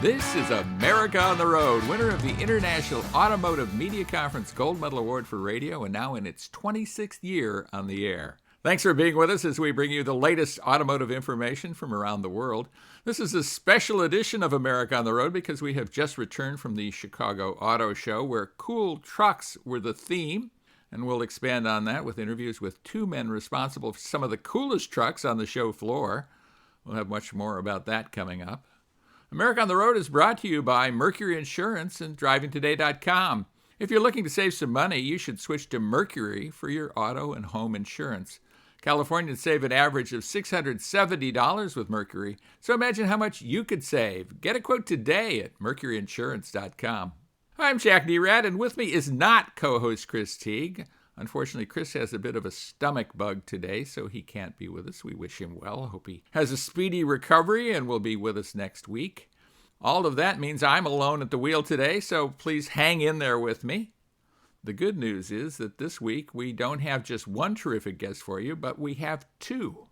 This is America on the Road, winner of the International Automotive Media Conference Gold Medal Award for Radio, and now in its 26th year on the air. Thanks for being with us as we bring you the latest automotive information from around the world. This is a special edition of America on the Road because we have just returned from the Chicago Auto Show, where cool trucks were the theme, and we'll expand on that with interviews with two men responsible for some of the coolest trucks on the show floor. We'll have much more about that coming up. America on the Road is brought to you by Mercury Insurance and DrivingToday.com. If you're looking to save some money, you should switch to Mercury for your auto and home insurance. Californians save an average of $670 with Mercury, so imagine how much you could save. Get a quote today at MercuryInsurance.com. I'm Jack Nerad, and with me is not co-host Chris Teague. Unfortunately, Chris has a bit of a stomach bug today, so he can't be with us. We wish him well. Hope he has a speedy recovery and will be with us next week. All of that means I'm alone at the wheel today, so please hang in there with me. The good news is that this week we don't have just one terrific guest for you, but we have two.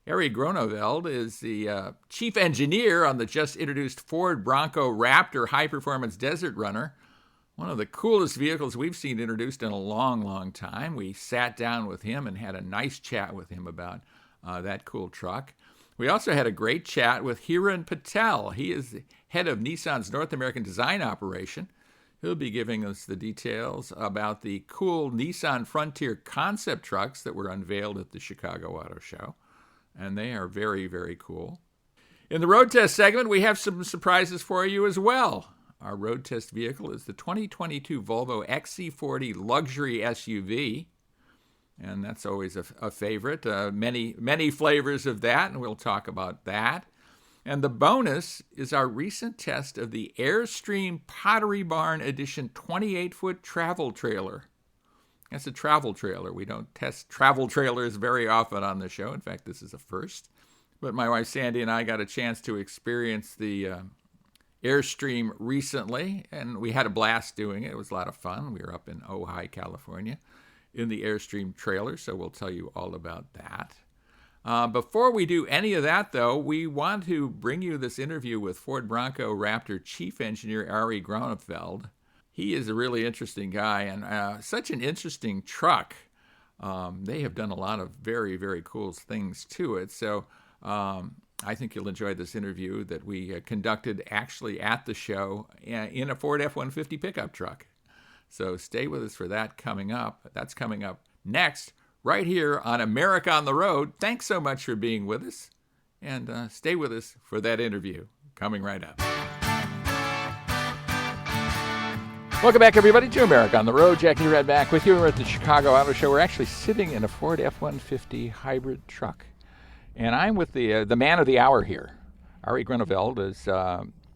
Arie Groeneveld is the chief engineer on the just introduced Ford Bronco Raptor high-performance desert runner. One of the coolest vehicles we've seen introduced in a long, long time. We sat down with him and had a nice chat with him about that cool truck. We also had a great chat with Hiren Patel. He is the head of Nissan's North American design operation. He'll be giving us the details about the cool Nissan Frontier concept trucks that were unveiled at the Chicago Auto Show. And they are very, very cool. In the road test segment, we have some surprises for you as well. Our road test vehicle is the 2022 Volvo XC40 luxury SUV, and that's always a favorite. Many flavors of that, and we'll talk about that. And the bonus is our recent test of the Airstream Pottery Barn Edition 28-foot travel trailer. That's a travel trailer. We don't test travel trailers very often on the show. In fact, this is a first. But my wife Sandy and I got a chance to experience the Airstream recently, and we had a blast doing it. It was a lot of fun. We were up in Ojai, California, in the Airstream trailer, so we'll tell you all about that. Before we do any of that, though, we want to bring you this interview with Ford Bronco Raptor Chief Engineer Arie Groeneveld. He is a really interesting guy, and such an interesting truck. They have done a lot of very, very cool things to it, so I think you'll enjoy this interview that we conducted actually at the show in a Ford F-150 pickup truck. So stay with us for that coming up. That's coming up next, right here on America on the Road. Thanks so much for being with us, and stay with us for that interview coming right up. Welcome back, everybody, to America on the Road. Jack Nerad back with you. We're at the Chicago Auto Show. We're actually sitting in a Ford F-150 hybrid truck. And I'm with the man of the hour here. Arie Groeneveld is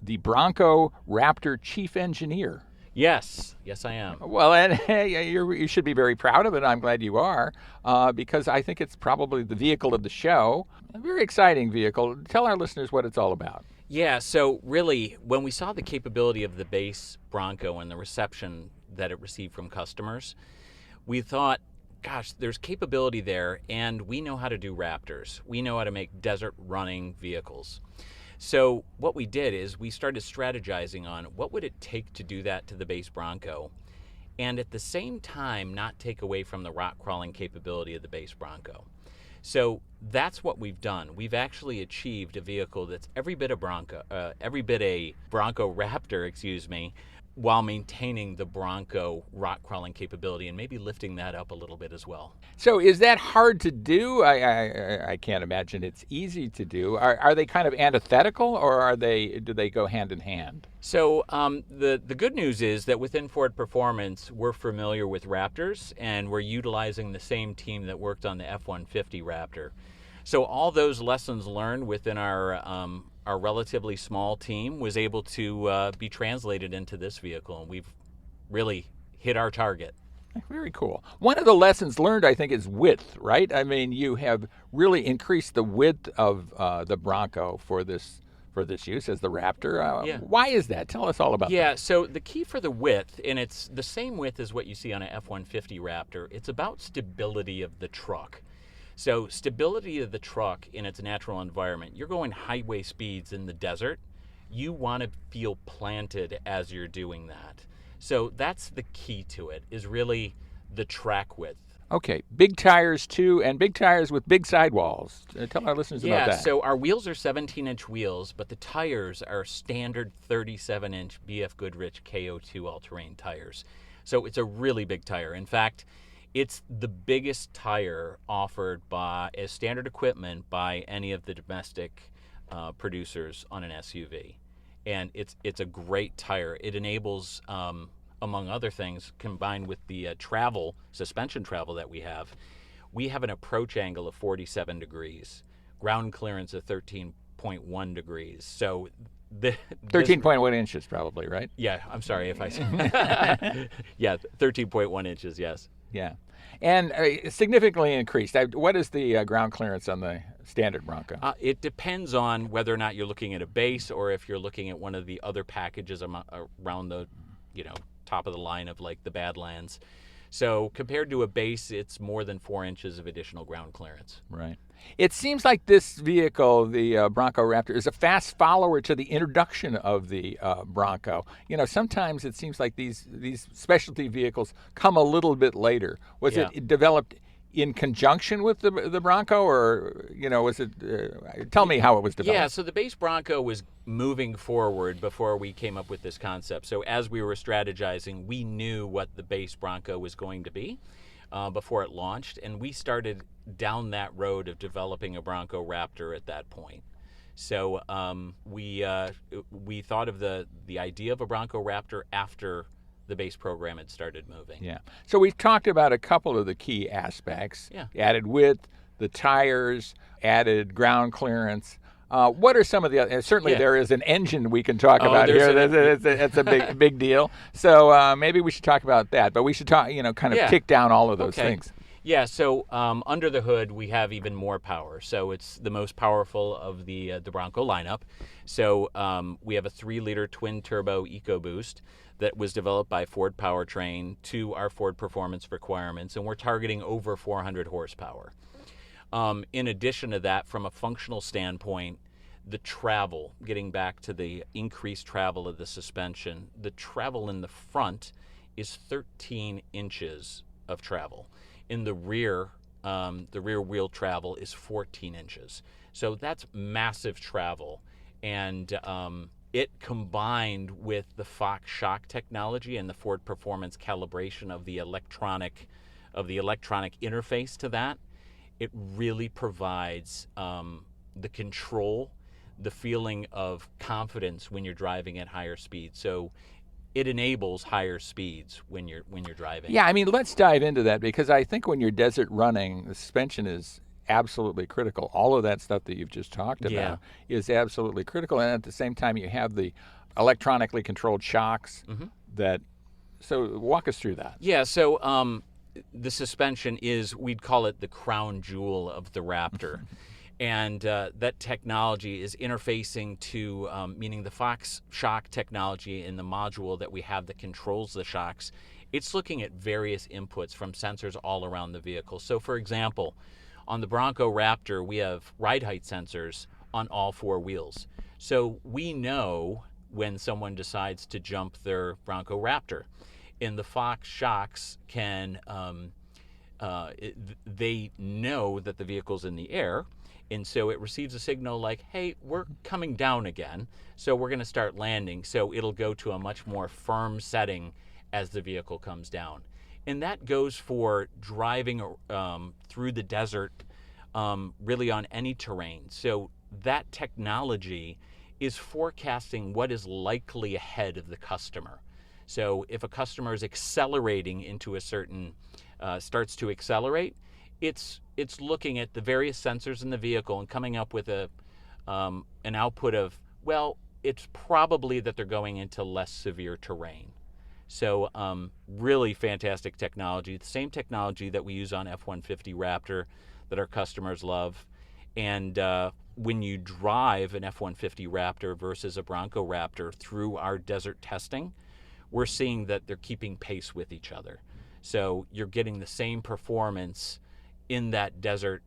the Bronco Raptor Chief Engineer. Yes, I am. Well, and you should be very proud of it. I'm glad you are, because I think it's probably the vehicle of the show. A very exciting vehicle. Tell our listeners what it's all about. Yeah, so really, when we saw the capability of the base Bronco and the reception that it received from customers, we thought, gosh, there's capability there, and we know how to do Raptors. We know how to make desert running vehicles. So what we did is we started strategizing on what would it take to do that to the base Bronco, and at the same time not take away from the rock crawling capability of the base Bronco. So that's what we've done. We've actually achieved a vehicle that's every bit a Bronco Raptor, while maintaining the Bronco rock crawling capability and maybe lifting that up a little bit as well. So is that hard to do? I can't imagine it's easy to do. Are they kind of antithetical, or do they go hand in hand? So the good news is that within Ford Performance, we're familiar with Raptors, and we're utilizing the same team that worked on the F-150 Raptor. So all those lessons learned within our relatively small team was able to be translated into this vehicle, and we've really hit our target. Very cool. One of the lessons learned, I think, is width, right? I mean, you have really increased the width of the Bronco for this use as the Raptor. Yeah. Why is that? Tell us all about that. Yeah, so the key for the width, and it's the same width as what you see on an F-150 Raptor, it's about stability of the truck. So stability of the truck in its natural environment. You're going highway speeds in the desert. you want to feel planted as you're doing that. So that's the key to it, is really the track width. Okay, big tires too, and big tires with big sidewalls. Tell our listeners about that. So our wheels are 17-inch wheels, but the tires are standard 37-inch BF Goodrich KO2 all-terrain tires. So it's a really big tire. In fact, it's the biggest tire offered as standard equipment by any of the domestic producers on an SUV. And it's a great tire. It enables, among other things, combined with the suspension travel that we have an approach angle of 47 degrees, ground clearance of 13.1 degrees. So 13.1 inches probably, right? Yeah, I'm sorry if I said. Yeah, 13.1 inches, yes. Yeah. And significantly increased. What is the ground clearance on the standard Bronco? It depends on whether or not you're looking at a base or if you're looking at one of the other packages around the, top of the line of like the Badlands. So compared to a base, it's more than 4 inches of additional ground clearance. Right. It seems like this vehicle, the Bronco Raptor, is a fast follower to the introduction of the Bronco. Sometimes it seems like these specialty vehicles come a little bit later. Was it developed in conjunction with the Bronco, or was it? Tell me how it was developed. Yeah, so the base Bronco was moving forward before we came up with this concept. So as we were strategizing, we knew what the base Bronco was going to be before it launched, and we started down that road of developing a Bronco Raptor at that point. So we thought of the idea of a Bronco Raptor after the base program had started moving. Yeah. So we've talked about a couple of the key aspects. Yeah. Added width, the tires, added ground clearance. What are some of the other? Certainly there is an engine we can talk about here. That's a big deal. So maybe we should talk about that. But we should talk, kick down all of those things. Yeah, so under the hood, we have even more power. So it's the most powerful of the Bronco lineup. So we have a 3-liter twin-turbo EcoBoost that was developed by Ford Powertrain to our Ford performance requirements, and we're targeting over 400 horsepower. In addition to that, from a functional standpoint, the travel, getting back to the increased travel of the suspension, the travel in the front is 13 inches of travel. In the rear wheel travel is 14 inches. So that's massive travel. And it combined with the Fox shock technology and the Ford performance calibration of the electronic interface to that, it really provides the control, the feeling of confidence when you're driving at higher speeds. So it enables higher speeds when you're driving. Yeah, I mean, let's dive into that, because I think when you're desert running, the suspension is absolutely critical. All of that stuff that you've just talked about is absolutely critical, and at the same time you have the electronically controlled shocks. So walk us through that. Yeah, so the suspension is, we'd call it the crown jewel of the Raptor. And that technology is interfacing to, meaning the Fox shock technology in the module that we have that controls the shocks, it's looking at various inputs from sensors all around the vehicle. So for example, on the Bronco Raptor, we have ride height sensors on all 4 wheels. So we know when someone decides to jump their Bronco Raptor. And the Fox shocks can, they know that the vehicle's in the air, and so it receives a signal like, hey, we're coming down again, so we're going to start landing. So it'll go to a much more firm setting as the vehicle comes down. And that goes for driving through the desert, really on any terrain. So that technology is forecasting what is likely ahead of the customer. So if a customer is accelerating into a certain, starts to accelerate, it's looking at the various sensors in the vehicle and coming up with an output of, well, it's probably that they're going into less severe terrain. So really fantastic technology, the same technology that we use on F-150 Raptor that our customers love. And when you drive an F-150 Raptor versus a Bronco Raptor through our desert testing, we're seeing that they're keeping pace with each other. So you're getting the same performance in that desert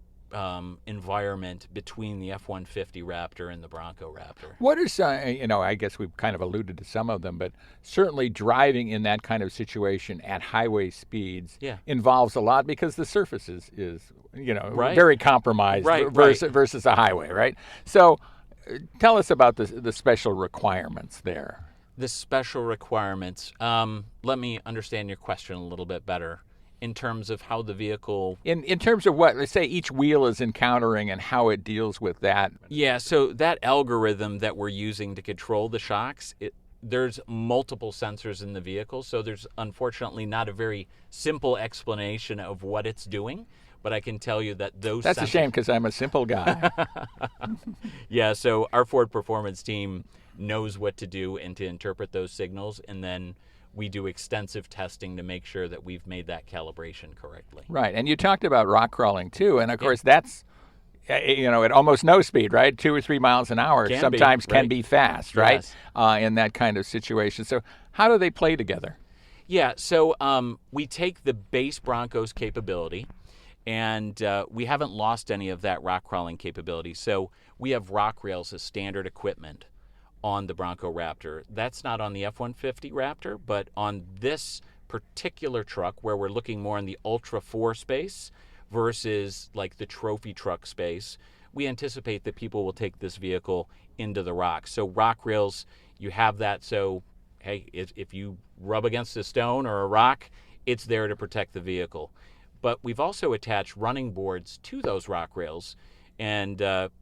environment between the F-150 Raptor and the Bronco Raptor. What is, I guess we've kind of alluded to some of them, but certainly driving in that kind of situation at highway speeds involves a lot because the surface is very compromised versus a highway, right? So tell us about the special requirements there. The special requirements. Let me understand your question a little bit better. In terms of how the vehicle... In terms of what, let's say, each wheel is encountering and how it deals with that. Yeah, so that algorithm that we're using to control the shocks, there's multiple sensors in the vehicle, so there's unfortunately not a very simple explanation of what it's doing, but I can tell you that those That's a shame because I'm a simple guy. Yeah, so our Ford Performance team knows what to do and to interpret those signals, and then we do extensive testing to make sure that we've made that calibration correctly. Right, and you talked about rock crawling too, and of course that's, at almost no speed, right? 2 or 3 miles an hour sometimes can be fast, right? Yes. In that kind of situation. So how do they play together? Yeah, so we take the base Bronco's capability, and we haven't lost any of that rock crawling capability. So we have rock rails as standard equipment on the Bronco Raptor. That's not on the F-150 Raptor, but on this particular truck where we're looking more in the Ultra 4 space versus like the trophy truck space, we anticipate that people will take this vehicle into the rocks. So rock rails, you have that, so hey, if you rub against a stone or a rock, it's there to protect the vehicle. But we've also attached running boards to those rock rails, and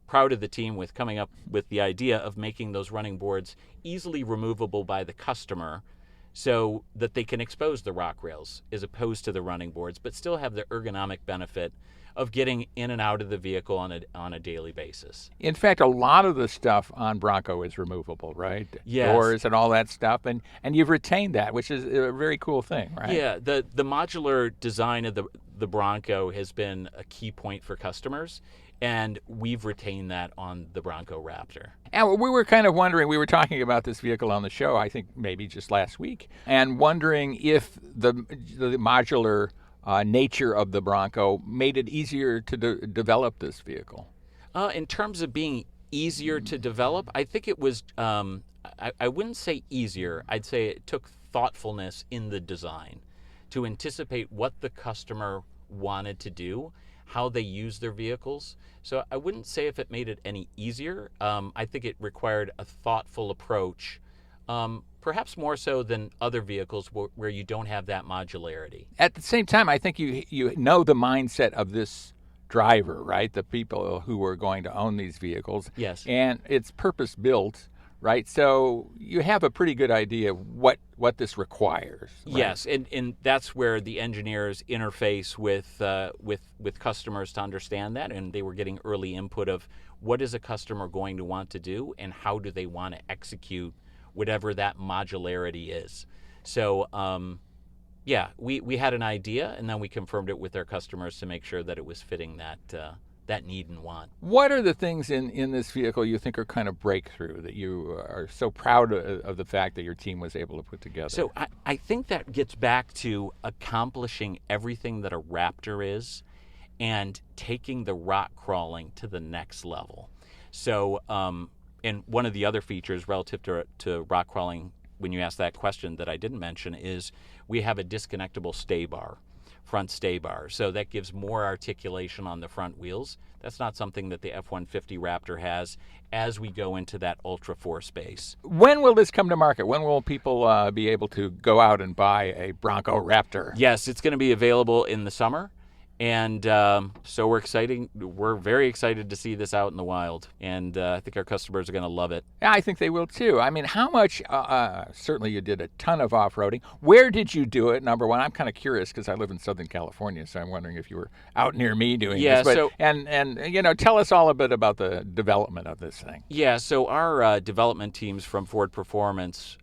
proud of the team with coming up with the idea of making those running boards easily removable by the customer so that they can expose the rock rails as opposed to the running boards, but still have the ergonomic benefit of getting in and out of the vehicle on a daily basis. In fact, a lot of the stuff on Bronco is removable, right? Yes. Doors and all that stuff, and you've retained that, which is a very cool thing, right? Yeah, the modular design of the Bronco has been a key point for customers, and we've retained that on the Bronco Raptor. And we were kind of wondering, we were talking about this vehicle on the show, I think maybe just last week, and wondering if the modular nature of the Bronco made it easier to develop this vehicle. In terms of being easier to develop, I think it was, I wouldn't say easier, I'd say it took thoughtfulness in the design to anticipate what the customer wanted to do, how they use their vehicles. So I wouldn't say if it made it any easier. I think it required a thoughtful approach, perhaps more so than other vehicles where you don't have that modularity. At the same time, I think you know the mindset of this driver, right? The people who are going to own these vehicles. Yes. And it's purpose built, right? So you have a pretty good idea of what this requires. Right? Yes, and that's where the engineers interface with customers to understand that, and they were getting early input of what is a customer going to want to do and how do they want to execute whatever that modularity is. So we had an idea, and then we confirmed it with our customers to make sure that it was fitting that need and want. What are the things in this vehicle you think are kind of breakthrough that you are so proud of the fact that your team was able to put together? So I think that gets back to accomplishing everything that a Raptor is and taking the rock crawling to the next level. So, and one of the other features relative to rock crawling, when you ask that question that I didn't mention, is we have a disconnectable stay bar. Front stay bar, so that gives more articulation on the front wheels. That's not something that the F-150 Raptor has as we go into that Ultra 4 space. When will this come to market? When will people be able to go out and buy a Bronco Raptor? Yes, it's going to be available in the summer. And so we're very excited to see this out in the wild, and I think our customers are going to love it. Yeah, I think they will too. I mean, how much, certainly you did a ton of off-roading. Where did you do it, number one? I'm kind of curious because I live in Southern California, so I'm wondering if you were out near me doing this. But, and tell us all a bit about the development of this thing. Yeah, so our development teams from Ford Performance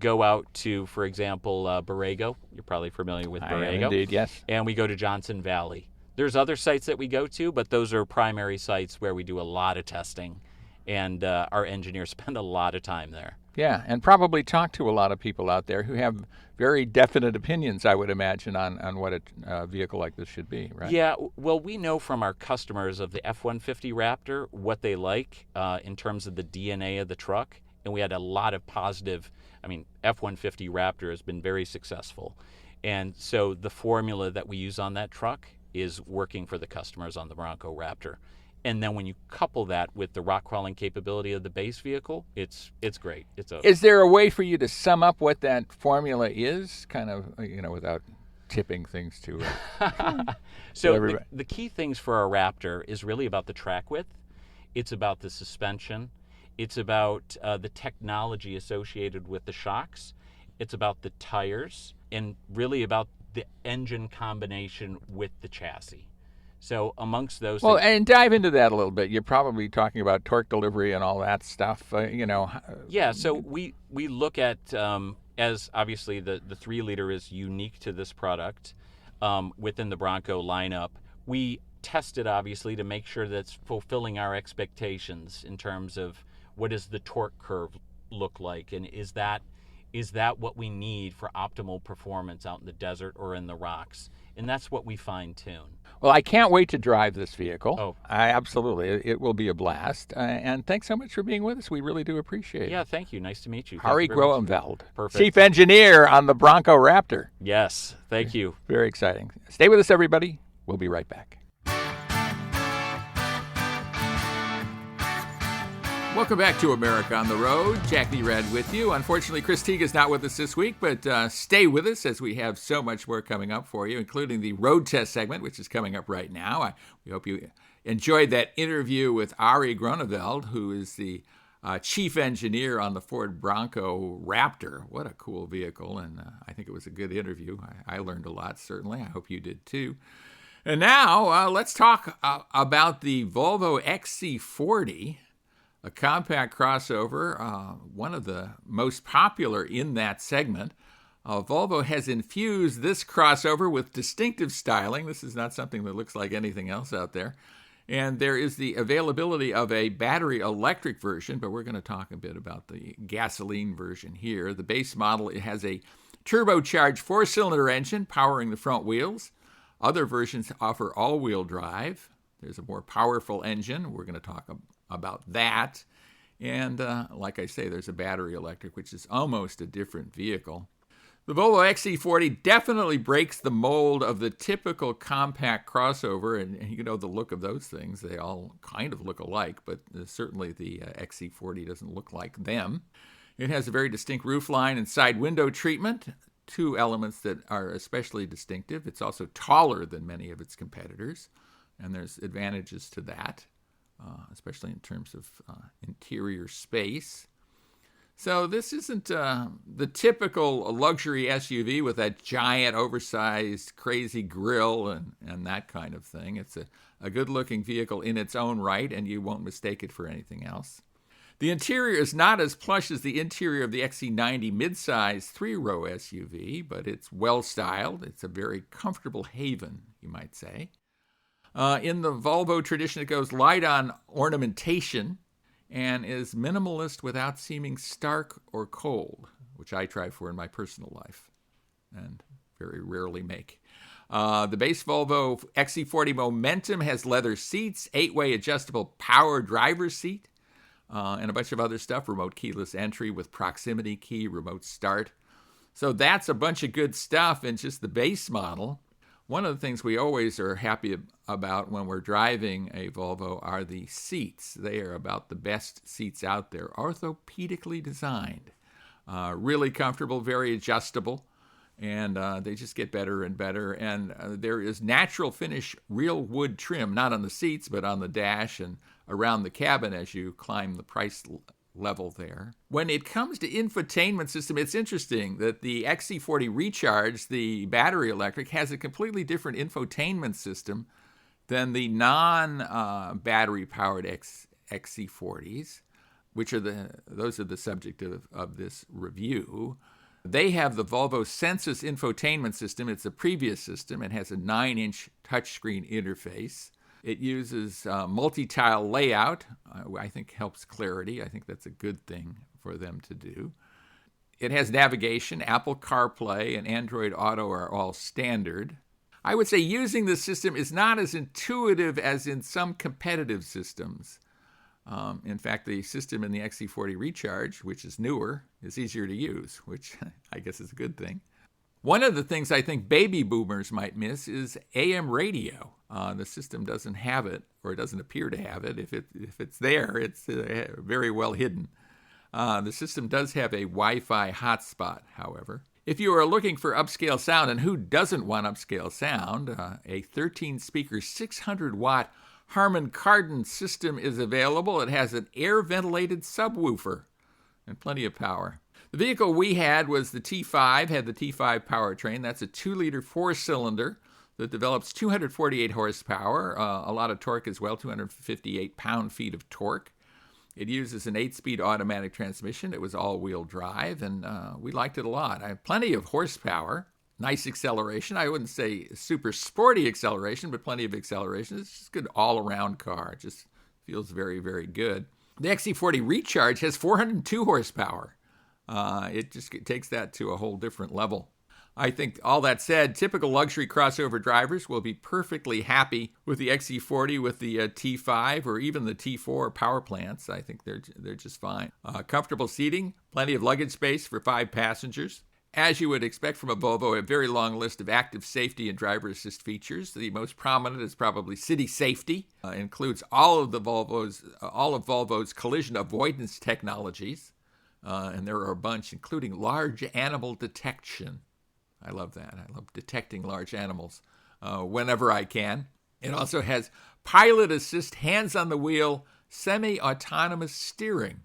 go out to, for example, Borrego. You're probably familiar with Borrego. I am indeed, yes. And we go to Johnson Valley. There's other sites that we go to, but those are primary sites where we do a lot of testing And our engineers spend a lot of time there. Yeah, and probably talk to a lot of people out there who have very definite opinions, I would imagine, on what a vehicle like this should be, right? Yeah, well, we know from our customers of the F-150 Raptor what they like in terms of the DNA of the truck, and we had a lot of positive. I mean, F-150 Raptor has been very successful, and so the formula that we use on that truck is working for the customers on the Bronco Raptor. And then when you couple that with the rock crawling capability of the base vehicle, it's great. Is there a way for you to sum up what that formula is, kind of, without tipping things to So the key things for our Raptor is really about the track width. It's about the suspension. It's about the technology associated with the shocks. It's about the tires, and really about the engine combination with the chassis. So amongst those things, and dive into that a little bit. You're probably talking about torque delivery and all that stuff, Yeah, so we look at, as obviously the 3-liter is unique to this product within the Bronco lineup. We test it, obviously, to make sure that's fulfilling our expectations in terms of what does the torque curve look like, and is that what we need for optimal performance out in the desert or in the rocks? And that's what we fine-tune. Well, I can't wait to drive this vehicle. Oh. Absolutely. It will be a blast. And thanks so much for being with us. We really do appreciate it. Yeah, thank you. Nice to meet you. Arie Groeneveld, Perfect. Chief Engineer on the Bronco Raptor. Yes, thank you. Very exciting. Stay with us, everybody. We'll be right back. Welcome back to America on the Road. Jack Nerad with you. Unfortunately, Chris Teague is not with us this week, but stay with us as we have so much more coming up for you, including the road test segment, which is coming up right now. We hope you enjoyed that interview with Arie Groeneveld, who is the chief engineer on the Ford Bronco Raptor. What a cool vehicle, and I think it was a good interview. I learned a lot, certainly. I hope you did, too. And now, let's talk about the Volvo XC40. A compact crossover, one of the most popular in that segment. Volvo has infused this crossover with distinctive styling. This is not something that looks like anything else out there. And there is the availability of a battery electric version, but we're going to talk a bit about the gasoline version here. The base model, it has a turbocharged 4-cylinder engine powering the front wheels. Other versions offer all-wheel drive. There's a more powerful engine. We're going to talk about that. And like I say, there's a battery electric, which is almost a different vehicle. The Volvo XC40 definitely breaks the mold of the typical compact crossover, and you know the look of those things. They all kind of look alike, but certainly the XC40 doesn't look like them. It has a very distinct roofline and side window treatment, two elements that are especially distinctive. It's also taller than many of its competitors, and there's advantages to that. Especially in terms of interior space. So this isn't the typical luxury SUV with that giant, oversized, crazy grille and that kind of thing. It's a good-looking vehicle in its own right, and you won't mistake it for anything else. The interior is not as plush as the interior of the XC90 midsize 3-row SUV, but it's well-styled. It's a very comfortable haven, you might say. In the Volvo tradition, it goes light on ornamentation and is minimalist without seeming stark or cold, which I try for in my personal life and very rarely make. The base Volvo XC40 Momentum has leather seats, 8-way adjustable power driver's seat, and a bunch of other stuff, remote keyless entry with proximity key, remote start. So that's a bunch of good stuff in just the base model. One of the things we always are happy about when we're driving a Volvo are the seats. They are about the best seats out there, orthopedically designed. Really comfortable, very adjustable, and they just get better and better. And there is natural finish real wood trim, not on the seats, but on the dash and around the cabin as you climb the price level there. When it comes to infotainment system, it's interesting that the XC40 Recharge, the battery electric, has a completely different infotainment system than the non-battery powered XC40s, which are those are the subject of this review. They have the Volvo Census infotainment system. It's a previous system. It has a 9-inch touchscreen interface. It uses multi-tile layout. I think helps clarity. I think that's a good thing for them to do. It has navigation. Apple CarPlay and Android Auto are all standard. I would say using the system is not as intuitive as in some competitive systems. In fact, the system in the XC40 Recharge, which is newer, is easier to use, which I guess is a good thing. One of the things I think baby boomers might miss is AM radio. The system doesn't have it, or it doesn't appear to have it. If it's there, it's very well hidden. The system does have a Wi-Fi hotspot, however. If you are looking for upscale sound, and who doesn't want upscale sound, a 13-speaker, 600-watt Harman Kardon system is available. It has an air-ventilated subwoofer and plenty of power. The vehicle we had was the T5, had the T5 powertrain. That's a 2-liter 4-cylinder that develops 248 horsepower, a lot of torque as well, 258 pound-feet of torque. It uses an 8-speed automatic transmission. It was all-wheel drive, and we liked it a lot. I have plenty of horsepower, nice acceleration. I wouldn't say super sporty acceleration, but plenty of acceleration. It's just a good all-around car. It just feels very, very good. The XC40 Recharge has 402 horsepower. It just takes that to a whole different level. I think all that said, typical luxury crossover drivers will be perfectly happy with the XC40, with the T5, or even the T4 power plants. I think they're just fine. Comfortable seating, plenty of luggage space for 5 passengers. As you would expect from a Volvo, a very long list of active safety and driver assist features. The most prominent is probably city safety. Includes all of Volvo's collision avoidance technologies, and there are a bunch, including large animal detection. I love that. I love detecting large animals whenever I can. It also has pilot assist, hands on the wheel, semi-autonomous steering.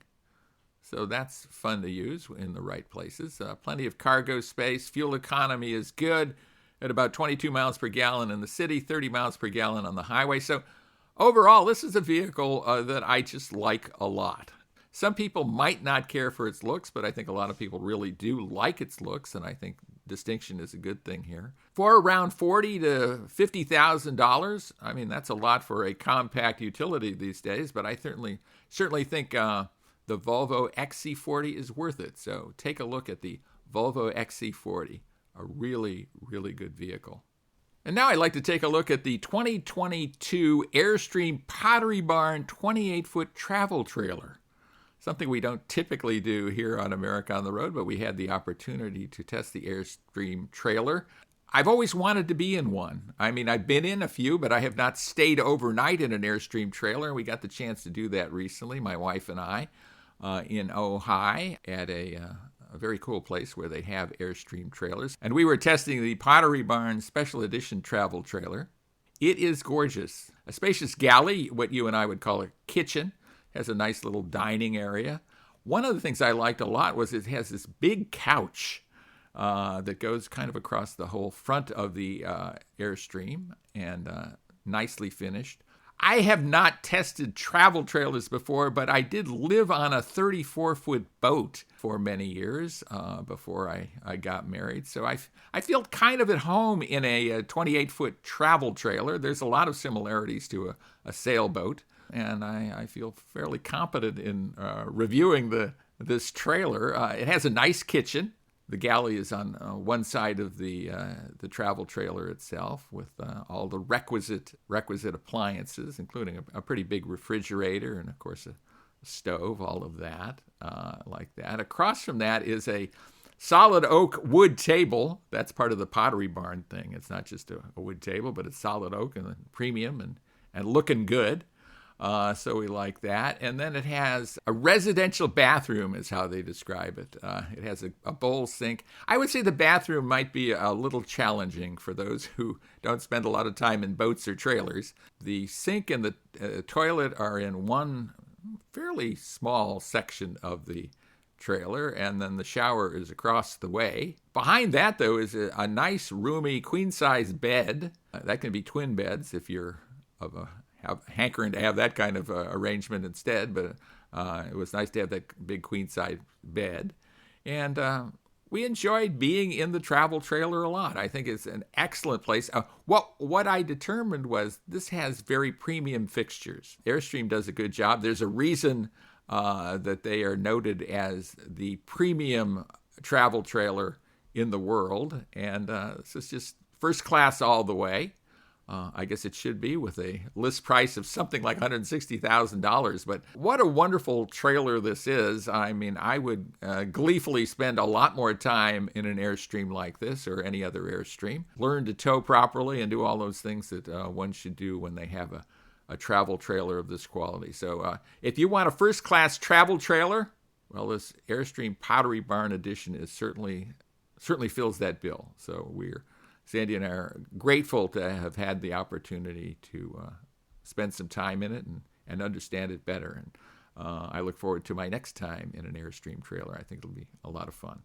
So that's fun to use in the right places. Plenty of cargo space. Fuel economy is good at about 22 miles per gallon in the city, 30 miles per gallon on the highway. So overall, this is a vehicle that I just like a lot. Some people might not care for its looks, but I think a lot of people really do like its looks, and I think distinction is a good thing here. For around $40,000 to $50,000, I mean, that's a lot for a compact utility these days, but I certainly think the Volvo XC40 is worth it. So take a look at the Volvo XC40, a really, really good vehicle. And now I'd like to take a look at the 2022 Airstream Pottery Barn 28-foot travel trailer. Something we don't typically do here on America on the Road, but we had the opportunity to test the Airstream trailer. I've always wanted to be in one. I mean, I've been in a few, but I have not stayed overnight in an Airstream trailer. We got the chance to do that recently, my wife and I, in Ojai at a very cool place where they have Airstream trailers. And we were testing the Pottery Barn Special Edition travel trailer. It is gorgeous. A spacious galley, what you and I would call a kitchen. Has a nice little dining area. One of the things I liked a lot was it has this big couch that goes kind of across the whole front of the Airstream, and nicely finished. I have not tested travel trailers before, but I did live on a 34-foot boat for many years before I got married. So I feel kind of at home in a 28-foot travel trailer. There's a lot of similarities to a sailboat. And I feel fairly competent in reviewing this trailer. It has a nice kitchen. The galley is on one side of the travel trailer itself, with all the requisite appliances, including a pretty big refrigerator and, of course, a stove, all of that, like that. Across from that is a solid oak wood table. That's part of the Pottery Barn thing. It's not just a wood table, but it's solid oak and premium and looking good. So we like that. And then it has a residential bathroom is how they describe it. It has a bowl sink. I would say the bathroom might be a little challenging for those who don't spend a lot of time in boats or trailers. The sink and the toilet are in one fairly small section of the trailer, and then the shower is across the way. Behind that, though, is a nice, roomy, queen-size bed. That can be twin beds if you're hankering to have that kind of arrangement instead, but it was nice to have that big queen-size bed. And we enjoyed being in the travel trailer a lot. I think it's an excellent place. What I determined was this has very premium fixtures. Airstream does a good job. There's a reason that they are noted as the premium travel trailer in the world, and this is just first class all the way. I guess it should be, with a list price of something like $160,000. But what a wonderful trailer this is. I mean, I would gleefully spend a lot more time in an Airstream like this or any other Airstream. Learn to tow properly and do all those things that one should do when they have a travel trailer of this quality. So if you want a first-class travel trailer, well, this Airstream Pottery Barn Edition is certainly fills that bill. So Sandy and I are grateful to have had the opportunity to spend some time in it and understand it better. And I look forward to my next time in an Airstream trailer. I think it'll be a lot of fun.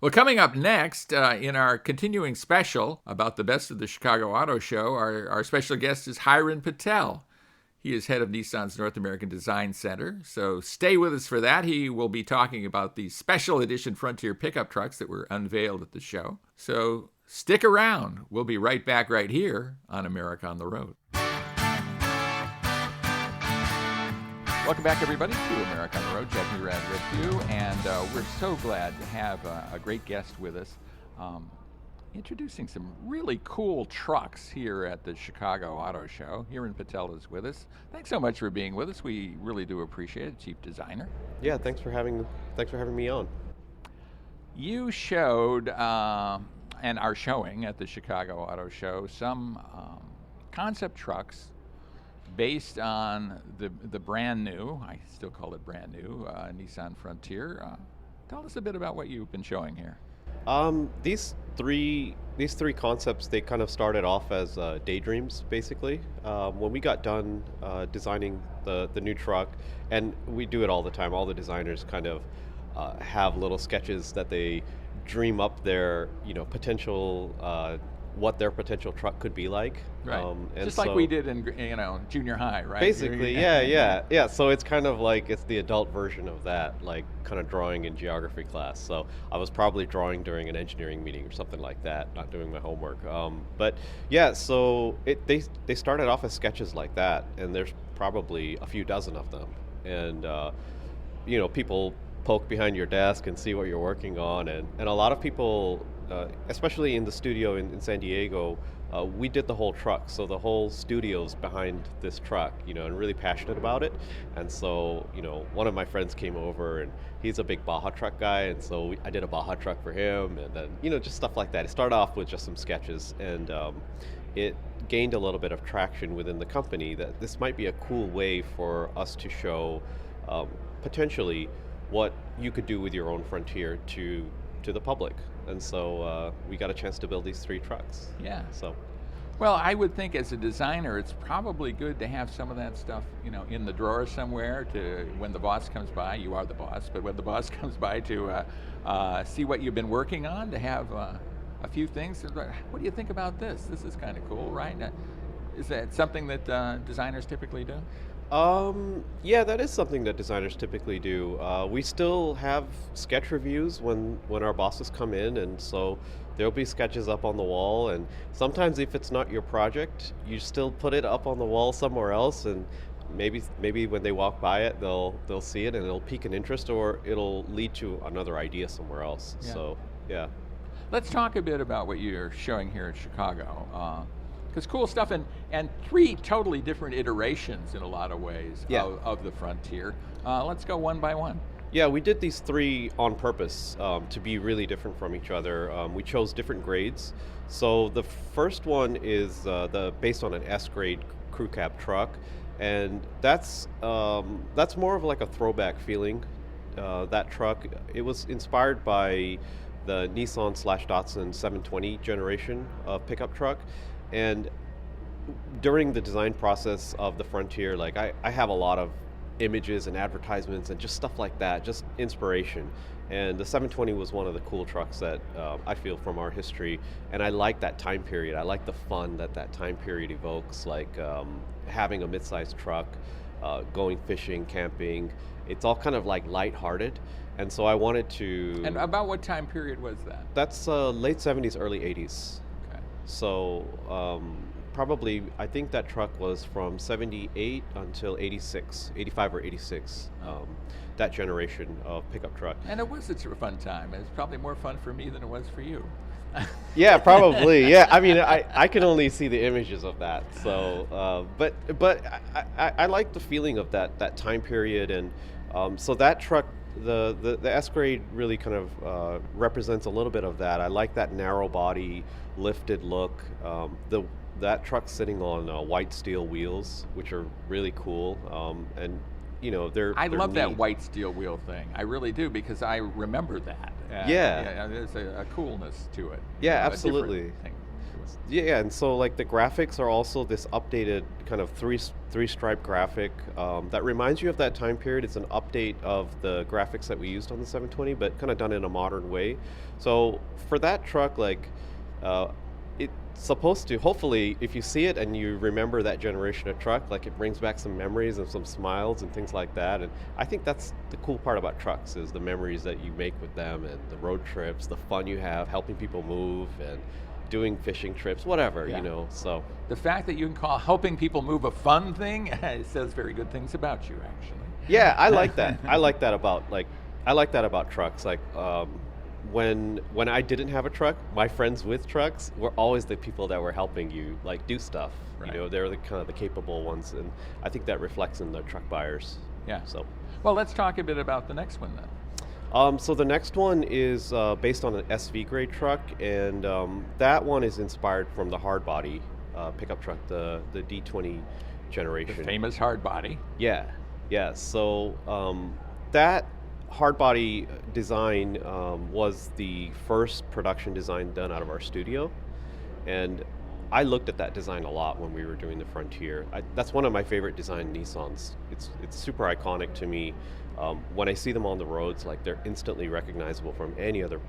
Well, coming up next in our continuing special about the best of the Chicago Auto Show, our special guest is Hiren Patel. He is head of Nissan's North American Design Center, so stay with us for that. He will be talking about the special edition Frontier pickup trucks that were unveiled at the show. So stick around. We'll be right back right here on America on the Road. Welcome back, everybody, to America on the Road. Jack Nerad with you, and we're so glad to have a great guest with us. Introducing some really cool trucks here at the Chicago Auto Show. Hiren Patel is with us. Thanks so much for being with us. We really do appreciate it, Chief Designer. Yeah, thanks for having me on. You showed and are showing at the Chicago Auto Show some concept trucks based on the brand new, I still call it brand new, Nissan Frontier. Tell us a bit about what you've been showing here. These three concepts, they kind of started off as daydreams, basically. When we got done designing the new truck, and we do it all the time, all the designers kind of have little sketches that they dream up their potential what their potential truck could be like. Right. And just like we did in junior high, right? Basically, yeah. So it's kind of like it's the adult version of that, like kind of drawing in geography class. So I was probably drawing during an engineering meeting or something like that, not doing my homework. But yeah, so they started off as sketches like that, and there's probably a few dozen of them. And people poke behind your desk and see what you're working on, and a lot of people, especially in the studio in San Diego, we did the whole truck, so the whole studio's behind this truck, and really passionate about it. And so one of my friends came over, and he's a big Baja truck guy, and so I did a Baja truck for him, and then just stuff like that. It started off with just some sketches, and it gained a little bit of traction within the company that this might be a cool way for us to show potentially what you could do with your own Frontier to the public. And so we got a chance to build these three trucks. Yeah. So, well, I would think as a designer, it's probably good to have some of that stuff, in the drawer somewhere to when the boss comes by. You are the boss, but when the boss comes by to see what you've been working on, to have a few things. What do you think about this? This is kind of cool, right? Is that something that designers typically do? Yeah, that is something that designers typically do. We still have sketch reviews when our bosses come in, and so there'll be sketches up on the wall, and sometimes if it's not your project, you still put it up on the wall somewhere else, and maybe when they walk by it, they'll see it and it'll pique an interest, or it'll lead to another idea somewhere else. Yeah. So, yeah. Let's talk a bit about what you're showing here in Chicago. Because cool stuff, and three totally different iterations in a lot of ways of the Frontier. Let's go one by one. Yeah, we did these three on purpose to be really different from each other. We chose different grades. So the first one is based on an S grade crew cab truck, and that's more of like a throwback feeling. That truck, it was inspired by the Nissan/Datsun 720 generation of pickup truck. And during the design process of the Frontier, like I have a lot of images and advertisements and just stuff like that, just inspiration. And the 720 was one of the cool trucks that I feel from our history. And I like that time period. I like the fun that time period evokes, like having a mid-sized truck going fishing, camping. It's all kind of like lighthearted. And so I wanted to... And about what time period was that? That's late 70s, early 80s. Okay. So probably, I think that truck was from 78 until 86, 85 or 86. That generation of pickup truck. And it was a fun time. It was probably more fun for me than it was for you. Yeah, probably. Yeah, I mean, I can only see the images of that. So, but I like the feeling of that time period, and so that truck, the S grade really kind of represents a little bit of that. I like that narrow body, lifted look. That truck's sitting on white steel wheels, which are really cool, and you know they're. I love neat. that white steel wheel thing. I really do, because I remember that. Yeah. There's a coolness to it. Yeah, You know, a absolutely. different thing to it. Yeah, and so like the graphics are also this updated kind of three stripe graphic that reminds you of that time period. It's an update of the graphics that we used on the 720, but kind of done in a modern way. So for that truck, like it's supposed to, hopefully, if you see it and you remember that generation of truck, like it brings back some memories and some smiles and things like that. And I think that's the cool part about trucks, is the memories that you make with them, and the road trips, the fun you have helping people move and doing fishing trips, whatever, Yeah. you know. So The fact that you can call helping people move a fun thing it says very good things about you, actually. yeah, I like that. I like that about trucks. Like when I didn't have a truck, my friends with trucks were always the people that were helping you like do stuff. Right. You know, they're the kind of the capable ones, and I think that reflects in the truck buyers. Yeah. So. Well, let's talk a bit about the next one then. So the next one is based on an SV grade truck, and that one is inspired from the Hardbody pickup truck, the D20 generation. The famous Hardbody. Yeah, yeah. So that Hardbody design was the first production design done out of our studio, and I looked at that design a lot when we were doing the Frontier. That's one of my favorite design Nissans. It's super iconic to me. When I see them on the roads, like they're instantly recognizable from any other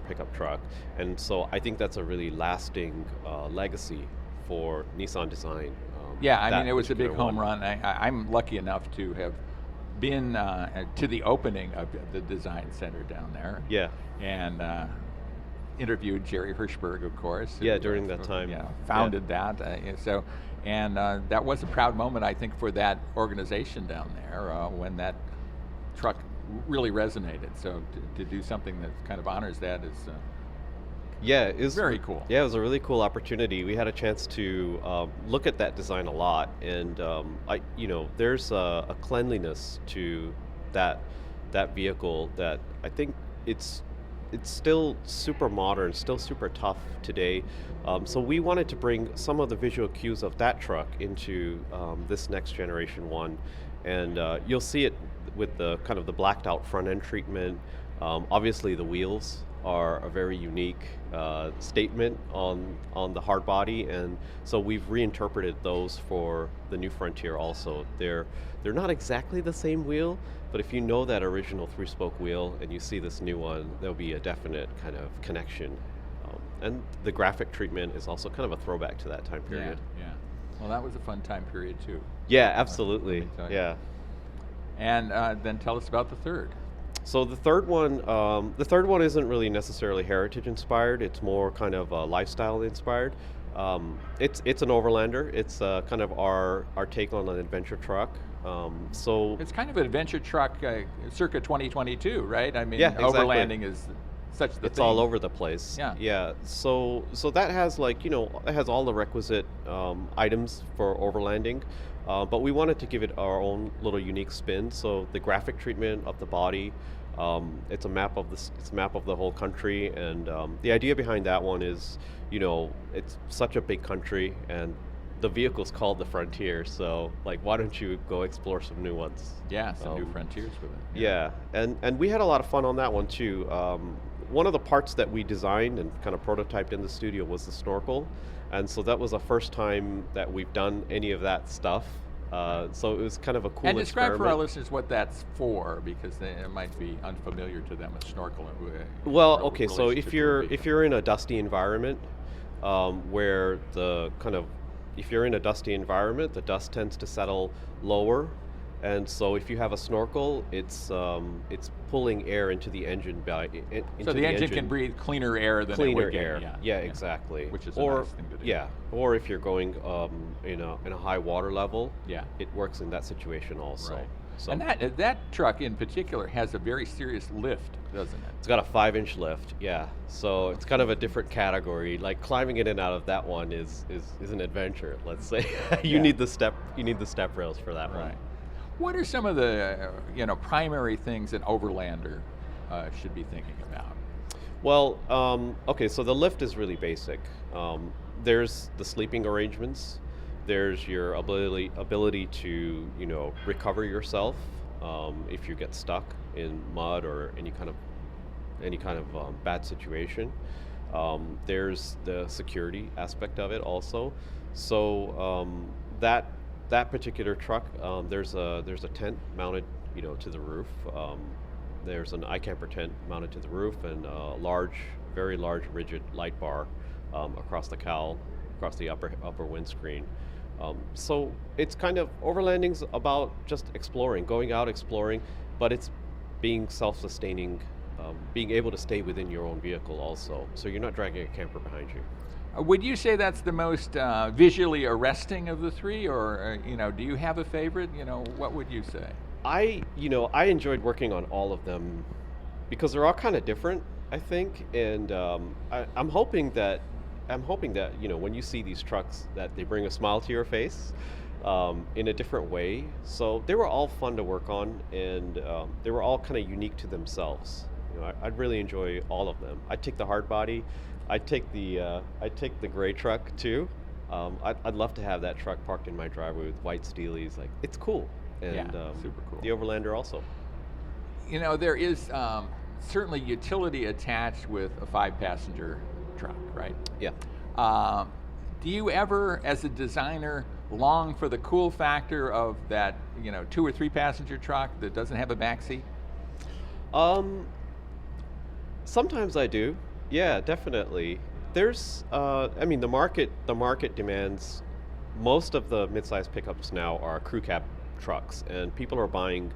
pickup truck, and so I think that's a really lasting legacy for Nissan design. Yeah, I that mean, it was a big particular home one. run. I'm lucky enough to have been to the opening of the design center down there. Yeah. And interviewed Jerry Hirschberg, of course. Yeah, who, during that time. Founded that. That was a proud moment, I think, for that organization down there when that truck really resonated. So to do something that kind of honors that is Yeah, it was very cool. Yeah, it was a really cool opportunity. We had a chance to look at that design a lot, and there's a cleanliness to that vehicle that I think it's still super modern, still super tough today. So we wanted to bring some of the visual cues of that truck into this next generation one, and you'll see it with the kind of the blacked out front end treatment. Obviously, the wheels are a very unique statement on the hard body, and so we've reinterpreted those for the new Frontier also. They're not exactly the same wheel, but if you know that original 3-spoke wheel and you see this new one, there'll be a definite kind of connection. And the graphic treatment is also kind of a throwback to that time period. Yeah. Well, that was a fun time period too. Yeah, absolutely. Let me tell you. Yeah. And then tell us about the third. So the third one isn't really necessarily heritage inspired. It's more kind of lifestyle inspired. It's an Overlander. It's kind of our take on an adventure truck. So It's kind of an adventure truck circa 2022, right? I mean, Yeah, exactly. overlanding is such the it's thing. all over the place. Yeah. Yeah. So that has it has all the requisite items for overlanding. But we wanted to give it our own little unique spin. So the graphic treatment of the body, it's a map of the whole country, and the idea behind that one is, it's such a big country, and the vehicle's called the Frontier. So why don't you go explore some new ones? Yeah, some new frontiers with it. Yeah, and we had a lot of fun on that one too. One of the parts that we designed and kind of prototyped in the studio was the snorkel, and so that was the first time that we've done any of that stuff. So it was kind of a cool And describe experiment. for our listeners what that's for, because it might be unfamiliar to them with snorkel. Well, okay, so relationship if you're in a dusty environment, if you're in a dusty environment, the dust tends to settle lower, And so if you have a snorkel, it's pulling air into the engine So the engine can breathe cleaner air than it would get. air. Yeah, exactly. Which is a nice thing to do. Yeah, or if you're going in a high water level, Yeah. it works in that situation also. Right. So And that truck in particular has a very serious lift, doesn't it? it's got a 5-inch lift. Yeah, so it's kind of a different category. Like climbing in and out of that one is an adventure. Let's say you Yeah. need the step rails for that one. Right. What are some of the primary things an Overlander should be thinking about? Well, okay, so the lift is really basic. There's the sleeping arrangements. There's your ability to recover yourself if you get stuck in mud or any kind of bad situation. There's the security aspect of it also. So that particular truck, there's a tent mounted to the roof. There's an iCamper tent mounted to the roof and a very large rigid light bar across the cowl, across the upper windscreen. So it's kind of, overlanding's about just exploring, going out exploring, but it's being self-sustaining, being able to stay within your own vehicle also, so you're not dragging a camper behind you. Would you say that's the most visually arresting of the three, or do you have a favorite? What would you say? I enjoyed working on all of them because they're all kind of different, I think, and I'm hoping that when you see these trucks that they bring a smile to your face in a different way. So they were all fun to work on, and they were all kind of unique to themselves. I'd really enjoy all of them. I'd take the Hardbody. I'd take the gray truck too. I'd love to have that truck parked in my driveway with white steelies. Like, it's cool. And super cool. The Overlander also. There is certainly utility attached with a 5-passenger truck, right? Yeah. Do you ever, as a designer, long for the cool factor of that 2 or 3 passenger truck that doesn't have a back seat? Sometimes I do. Yeah, definitely. There's, the market demands, most of the midsize pickups now are crew cab trucks, and people are buying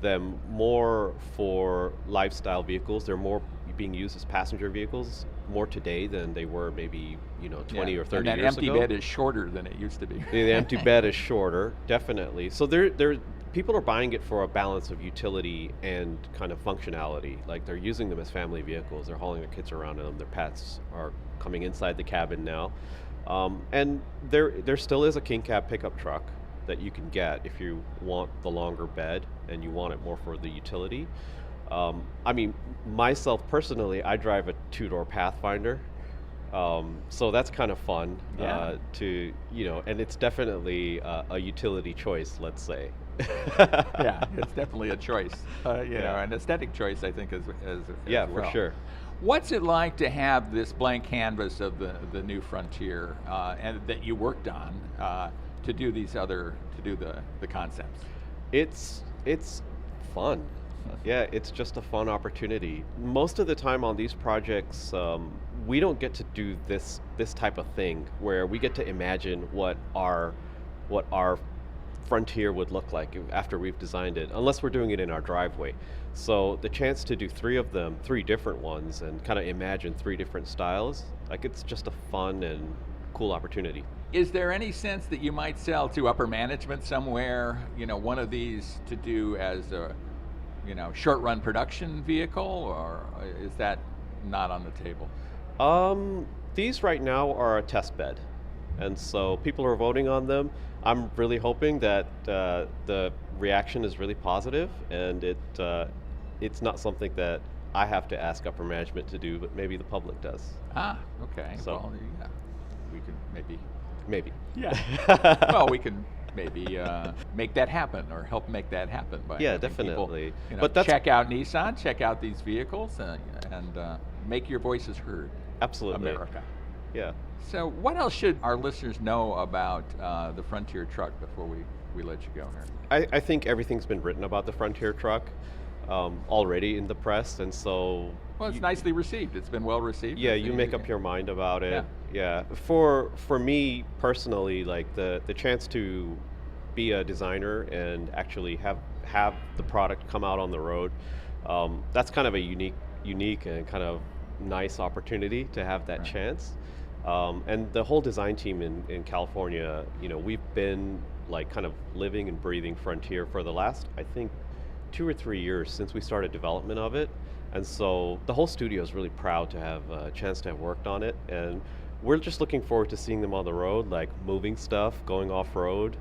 them more for lifestyle vehicles. They're more being used as passenger vehicles more today than they were maybe 20 or 30 years ago. And that empty bed is shorter than it used to be. The empty bed is shorter, definitely. So people are buying it for a balance of utility and kind of functionality. Like, they're using them as family vehicles. They're hauling their kids around in them. Their pets are coming inside the cabin now. And there still is a king cab pickup truck that you can get if you want the longer bed and you want it more for the utility. Myself personally, I drive a 2-door Pathfinder. So that's kind of fun and it's definitely a utility choice, let's say. Yeah, it's definitely a choice, an aesthetic choice, I think, as yeah, well. For sure. What's it like to have this blank canvas of the new Frontier and that you worked on to do the concepts? It's fun. Yeah, it's just a fun opportunity. Most of the time on these projects, we don't get to do this type of thing where we get to imagine what our Frontier would look like after we've designed it, unless we're doing it in our driveway. So the chance to do 3 of them, 3 different ones, and kind of imagine 3 different styles, like, it's just a fun and cool opportunity. Is there any sense that you might sell to upper management somewhere, one of these to do as a short run production vehicle, or is that not on the table? These right now are a test bed, and so people are voting on them. I'm really hoping that the reaction is really positive, and it's not something that I have to ask upper management to do, but maybe the public does. Okay. So, well, yeah, we can maybe. Yeah. Well, we can maybe make that happen, or help make that happen by having definitely. people, but check out Nissan, check out these vehicles, and make your voices heard. Absolutely. America. Yeah. So what else should our listeners know about the Frontier truck before we let you go here? I think everything's been written about the Frontier truck already in the press, and so... Well, it's nicely received. It's been well received. Yeah, you make up your mind about it. Yeah. For me personally, like, the chance to be a designer and actually have the product come out on the road. That's kind of a unique and kind of nice opportunity to have that chance. And the whole design team in California, we've been like kind of living and breathing Frontier for the last, I think, 2 or 3 years since we started development of it. And so the whole studio is really proud to have a chance to have worked on it. And we're just looking forward to seeing them on the road, like moving stuff, going off-road,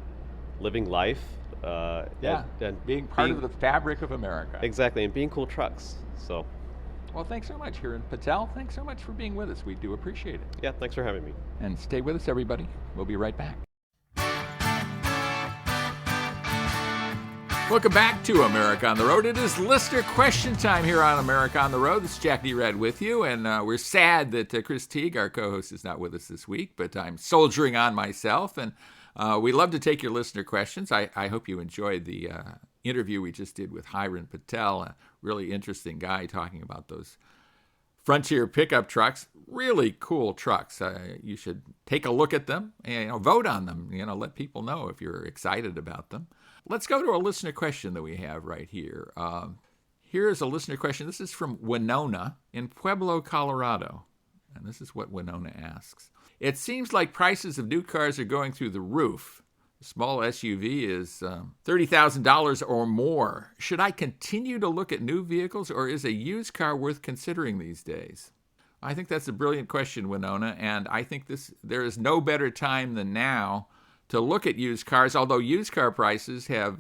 living life. And being part of the fabric of America. Exactly, and being cool trucks. So, well, thanks so much, Hiren Patel. Thanks so much for being with us. We do appreciate it. Yeah, thanks for having me. And stay with us, everybody. We'll be right back. Welcome back to America on the Road. It is listener question time here on America on the Road. This is Jack Nerad with you, and we're sad that Chris Teague, our co-host, is not with us this week, but I'm soldiering on myself, and we love to take your listener questions. I hope you enjoyed the interview we just did with Hiren Patel, a really interesting guy talking about those Frontier pickup trucks. Really cool trucks. You should take a look at them and vote on them. Let people know if you're excited about them. Let's go to a listener question that we have right here. Here's a listener question. This is from Winona in Pueblo, Colorado. And this is what Winona asks. It seems like prices of new cars are going through the roof. A small SUV is $30,000 or more. Should I continue to look at new vehicles, or is a used car worth considering these days? I think that's a brilliant question, Winona, and I think there is no better time than now to look at used cars, although used car prices have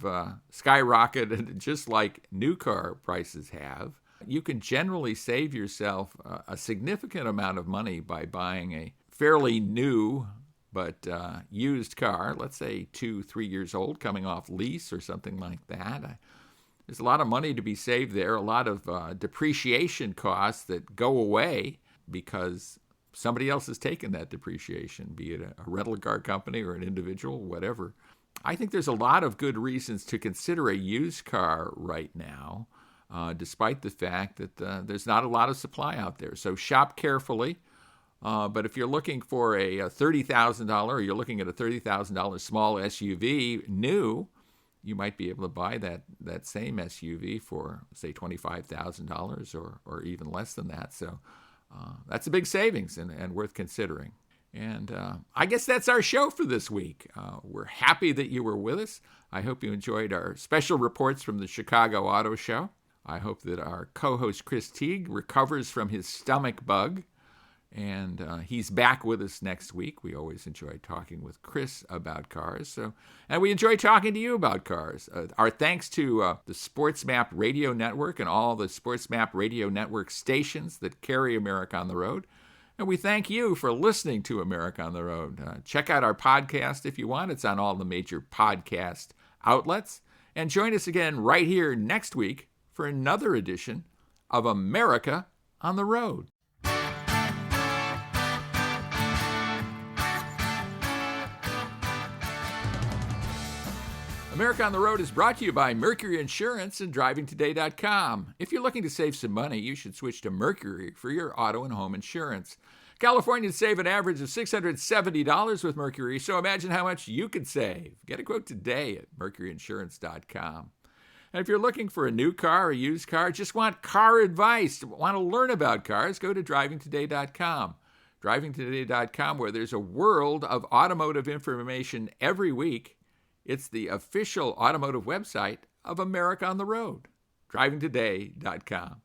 skyrocketed just like new car prices have. You can generally save yourself a significant amount of money by buying a fairly new but used car, let's say 2-3 years old, coming off lease or something like that. There's a lot of money to be saved there, a lot of depreciation costs that go away because somebody else has taken that depreciation, be it a rental car company or an individual, whatever. I think there's a lot of good reasons to consider a used car right now, despite the fact that there's not a lot of supply out there. So shop carefully. But if you're looking for a $30,000, or you're looking at a $30,000 small SUV new, you might be able to buy that same SUV for, say, $25,000 or even less than that. So that's a big savings and worth considering. And I guess that's our show for this week. We're happy that you were with us. I hope you enjoyed our special reports from the Chicago Auto Show. I hope that our co-host Chris Teague recovers from his stomach bug. And he's back with us next week. We always enjoy talking with Chris about cars. And we enjoy talking to you about cars. Our thanks to the SportsMap Radio Network and all the SportsMap Radio Network stations that carry America on the Road. And we thank you for listening to America on the Road. Check out our podcast if you want. It's on all the major podcast outlets. And join us again right here next week for another edition of America on the Road. America on the Road is brought to you by Mercury Insurance and DrivingToday.com. If you're looking to save some money, you should switch to Mercury for your auto and home insurance. Californians save an average of $670 with Mercury, so imagine how much you could save. Get a quote today at MercuryInsurance.com. And if you're looking for a new car or used car, just want car advice, want to learn about cars, go to DrivingToday.com. DrivingToday.com, where there's a world of automotive information every week. It's the official automotive website of America on the Road. DrivingToday.com.